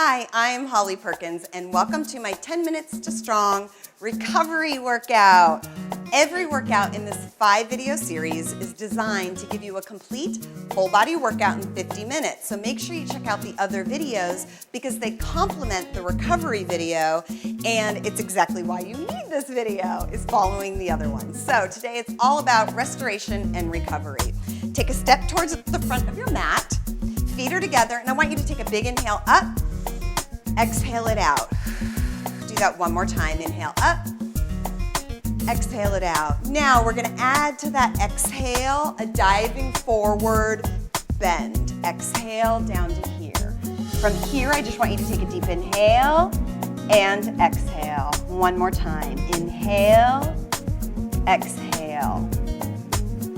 Hi, I'm Holly Perkins, and welcome to my 10 Minutes to Strong recovery workout. Every workout in this 5-video series is designed to give you a complete whole body workout in 50 minutes. So make sure you check out the other videos because they complement the recovery video, and it's exactly why you need this video, is following the other ones. So today it's all about restoration and recovery. Take a step towards the front of your mat, feet are together, and I want you to take a big inhale up, exhale it out. Do that one more time. Inhale up, exhale it out. Now we're gonna add to that exhale a diving forward bend. Exhale down to here. From here, I just want you to take a deep inhale and exhale. One more time. Inhale, exhale.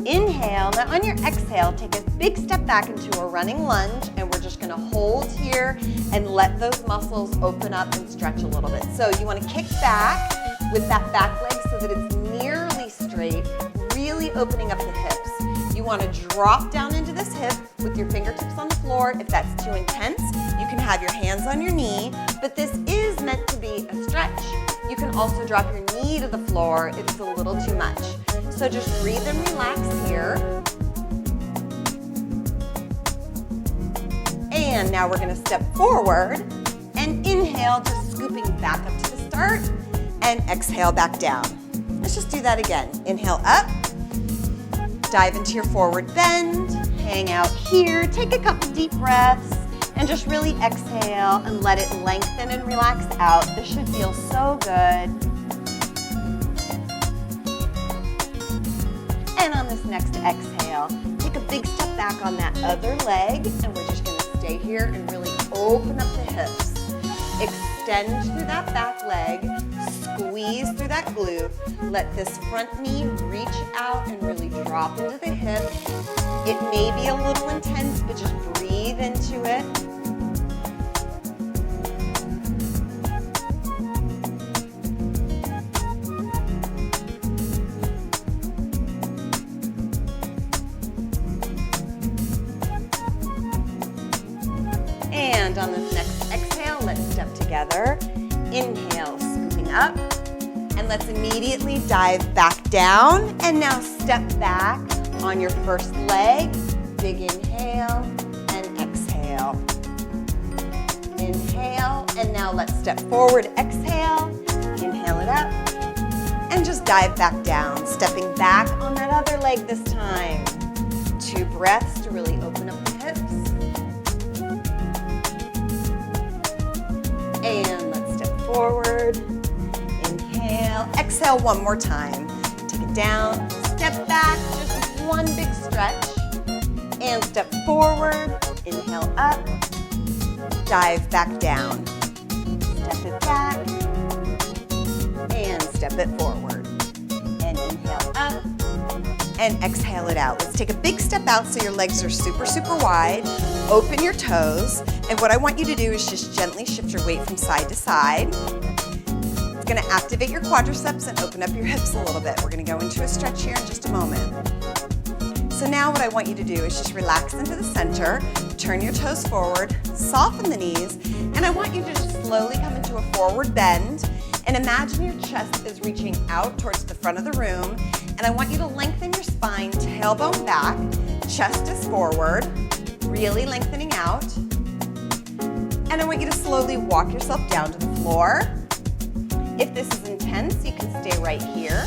Inhale. Now on your exhale, take a big step back into a running lunge, and we're just gonna hold here and let those muscles open up and stretch a little bit. So you wanna kick back with that back leg so that it's nearly straight, really opening up the hips. You wanna drop down into this hip with your fingertips on the floor. If that's too intense, you can have your hands on your knee, but this is meant to be a stretch. You can also drop your knee to the floor if it's a little too much. So just breathe and relax here. And now we're gonna step forward and inhale, just scooping back up to the start, and exhale back down. Let's just do that again. Inhale up, dive into your forward bend, hang out here, take a couple deep breaths, and just really exhale and let it lengthen and relax out. This should feel so good. And on this next exhale, take a big step back on that other leg, and we're just gonna stay here and really open up the hips. Extend through that back leg, squeeze through that glute. Let this front knee reach out and really drop into the hip. It may be a little intense, but just breathe into it. And on this next exhale, let's step together. Inhale, scooping up. And let's immediately dive back down. And now step back on your first leg. Big inhale and exhale. Inhale, and now let's step forward. Exhale, inhale it up. And just dive back down, stepping back on that other leg this time. 2 breaths to really open up the hips. And let's step forward, inhale, exhale one more time. Take it down, step back, just one big stretch, and step forward, inhale up, dive back down. Step it back, and step it forward. And inhale up, and exhale it out. Let's take a big step out so your legs are super, super wide. Open your toes, and what I want you to do is just gently shift your weight from side to side. It's gonna activate your quadriceps and open up your hips a little bit. We're gonna go into a stretch here in just a moment. So now what I want you to do is just relax into the center, turn your toes forward, soften the knees, and I want you to just slowly come into a forward bend, and imagine your chest is reaching out towards the front of the room, and I want you to lengthen your spine, tailbone back, chest is forward, really lengthening out. And I want you to slowly walk yourself down to the floor. If this is intense, you can stay right here.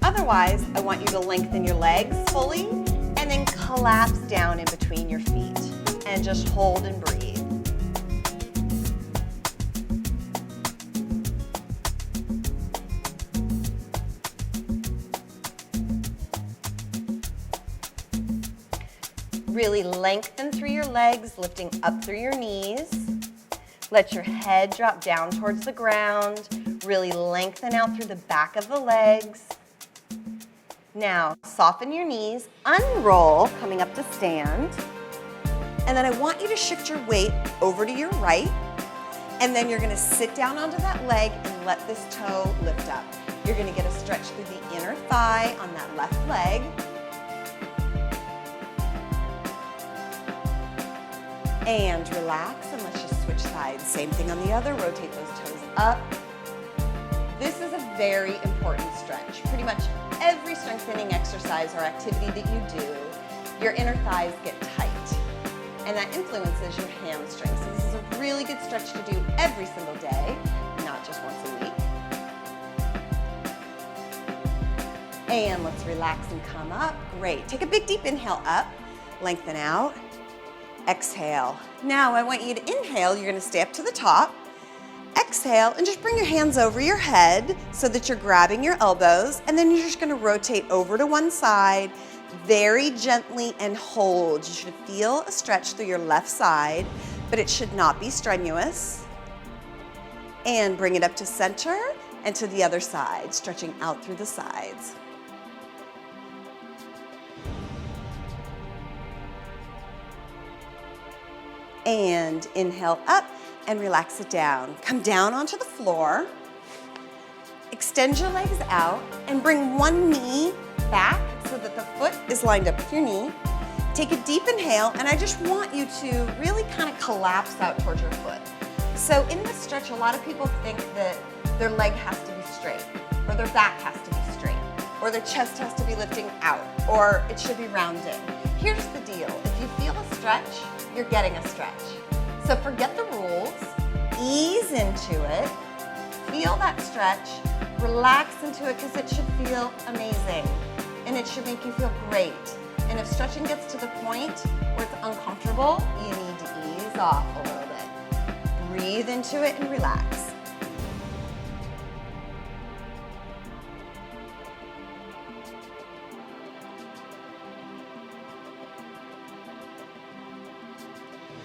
Otherwise, I want you to lengthen your legs fully and then collapse down in between your feet and just hold and breathe. Really lengthen through your legs, lifting up through your knees. Let your head drop down towards the ground. Really lengthen out through the back of the legs. Now, soften your knees, unroll, coming up to stand. And then I want you to shift your weight over to your right. And then you're gonna sit down onto that leg and let this toe lift up. You're gonna get a stretch through the inner thigh on that left leg. And relax, and let's just switch sides. Same thing on the other, rotate those toes up. This is a very important stretch. Pretty much every strengthening exercise or activity that you do, your inner thighs get tight, and that influences your hamstrings. So this is a really good stretch to do every single day, not just once a week. And let's relax and come up. Great. Take a big deep inhale up, lengthen out, exhale. Now I want you to inhale, you're gonna stay up to the top. Exhale and just bring your hands over your head so that you're grabbing your elbows, and then you're just gonna rotate over to one side very gently and hold. You should feel a stretch through your left side, but it should not be strenuous. And bring it up to center and to the other side, stretching out through the sides. And inhale up and relax it down. Come down onto the floor. Extend your legs out and bring one knee back so that the foot is lined up with your knee. Take a deep inhale, and I just want you to really kind of collapse out towards your foot. So in this stretch, a lot of people think that their leg has to be straight, or their back has to be straight, or their chest has to be lifting out, or it should be rounding. Here's the deal. If you feel a stretch, you're getting a stretch. So forget the rules, ease into it, feel that stretch, relax into it because it should feel amazing and it should make you feel great. And if stretching gets to the point where it's uncomfortable, you need to ease off a little bit. Breathe into it and relax.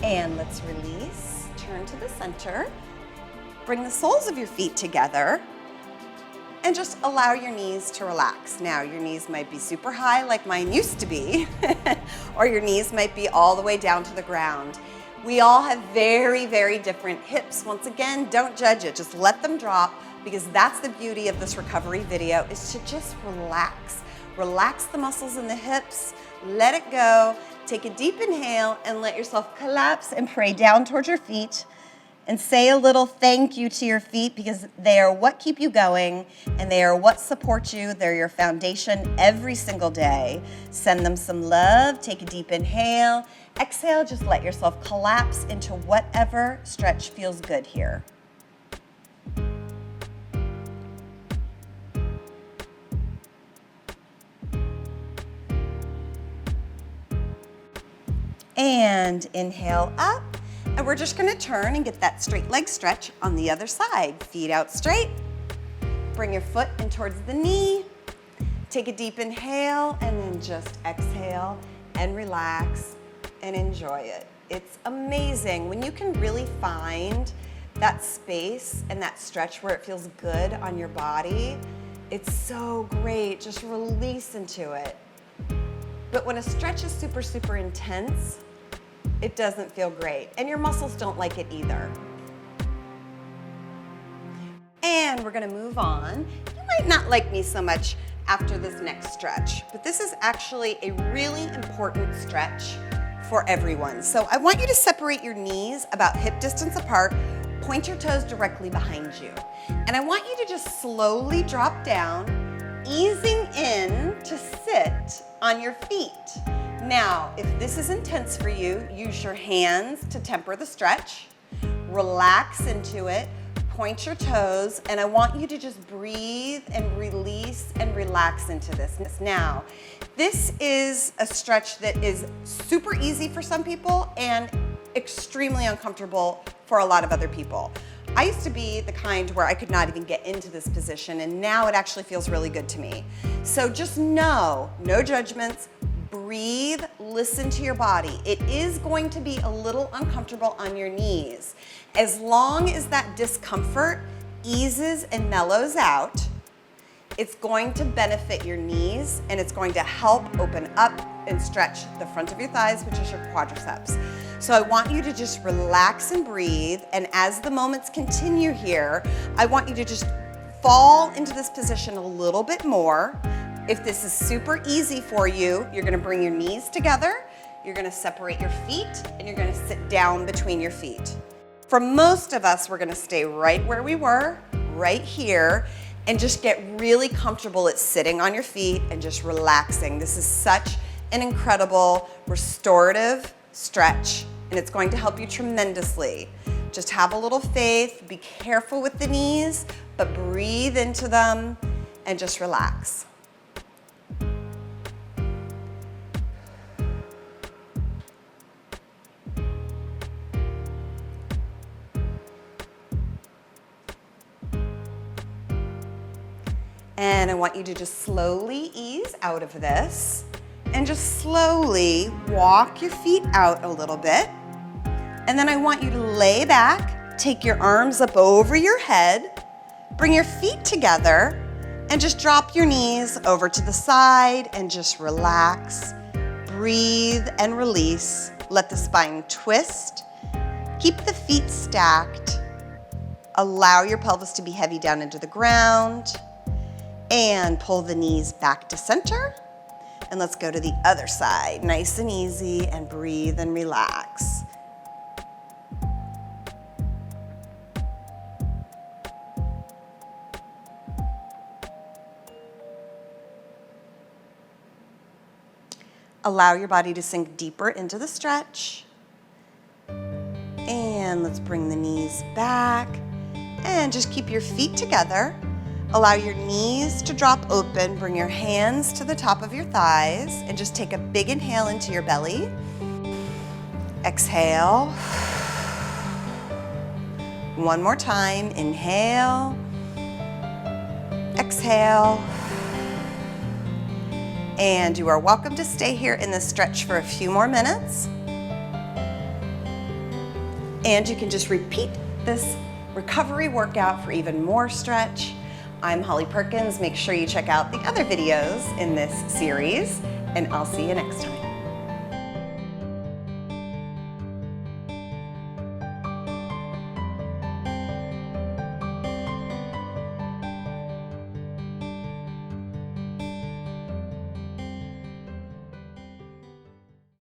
And let's release, turn to the center, bring the soles of your feet together, and just allow your knees to relax. Now, your knees might be super high like mine used to be, or your knees might be all the way down to the ground. We all have very, very different hips. Once again, don't judge it, just let them drop, because that's the beauty of this recovery video, is to just relax. Relax the muscles in the hips, let it go. Take a deep inhale and let yourself collapse and pray down towards your feet, and say a little thank you to your feet, because they are what keep you going and they are what support you. They're your foundation every single day. Send them some love. Take a deep inhale. Exhale, just let yourself collapse into whatever stretch feels good here. And inhale up, and we're just gonna turn and get that straight leg stretch on the other side. Feet out straight, bring your foot in towards the knee, take a deep inhale, and then just exhale and relax and enjoy it. It's amazing when you can really find that space and that stretch where it feels good on your body. It's so great, just release into it. But when a stretch is super, super intense, it doesn't feel great, and your muscles don't like it either. And we're gonna move on. You might not like me so much after this next stretch, but this is actually a really important stretch for everyone. So I want you to separate your knees about hip distance apart, point your toes directly behind you. And I want you to just slowly drop down, easing in to sit on your feet. Now, if this is intense for you, use your hands to temper the stretch, relax into it, point your toes, and I want you to just breathe and release and relax into this. Now, this is a stretch that is super easy for some people and extremely uncomfortable for a lot of other people. I used to be the kind where I could not even get into this position, and now it actually feels really good to me. So just know, no judgments, breathe, listen to your body. It is going to be a little uncomfortable on your knees. As long as that discomfort eases and mellows out, it's going to benefit your knees, and it's going to help open up and stretch the front of your thighs, which is your quadriceps. So I want you to just relax and breathe, and as the moments continue here, I want you to just fall into this position a little bit more. If this is super easy for you, you're gonna bring your knees together, you're gonna separate your feet and you're gonna sit down between your feet. For most of us, we're gonna stay right where we were, right here, and just get really comfortable at sitting on your feet and just relaxing. This is such an incredible restorative stretch, and it's going to help you tremendously. Just have a little faith, be careful with the knees, but breathe into them and just relax. And I want you to just slowly ease out of this and just slowly walk your feet out a little bit. And then I want you to lay back, take your arms up over your head, bring your feet together, and just drop your knees over to the side and just relax. Breathe and release. Let the spine twist. Keep the feet stacked. Allow your pelvis to be heavy down into the ground. And pull the knees back to center. And let's go to the other side. Nice and easy, and breathe and relax. Allow your body to sink deeper into the stretch. And let's bring the knees back. And just keep your feet together. Allow your knees to drop open. Bring your hands to the top of your thighs and just take a big inhale into your belly. Exhale. One more time. Inhale. Exhale. And you are welcome to stay here in this stretch for a few more minutes. And you can just repeat this recovery workout for even more stretch. I'm Holly Perkins. Make sure you check out the other videos in this series, and I'll see you next time.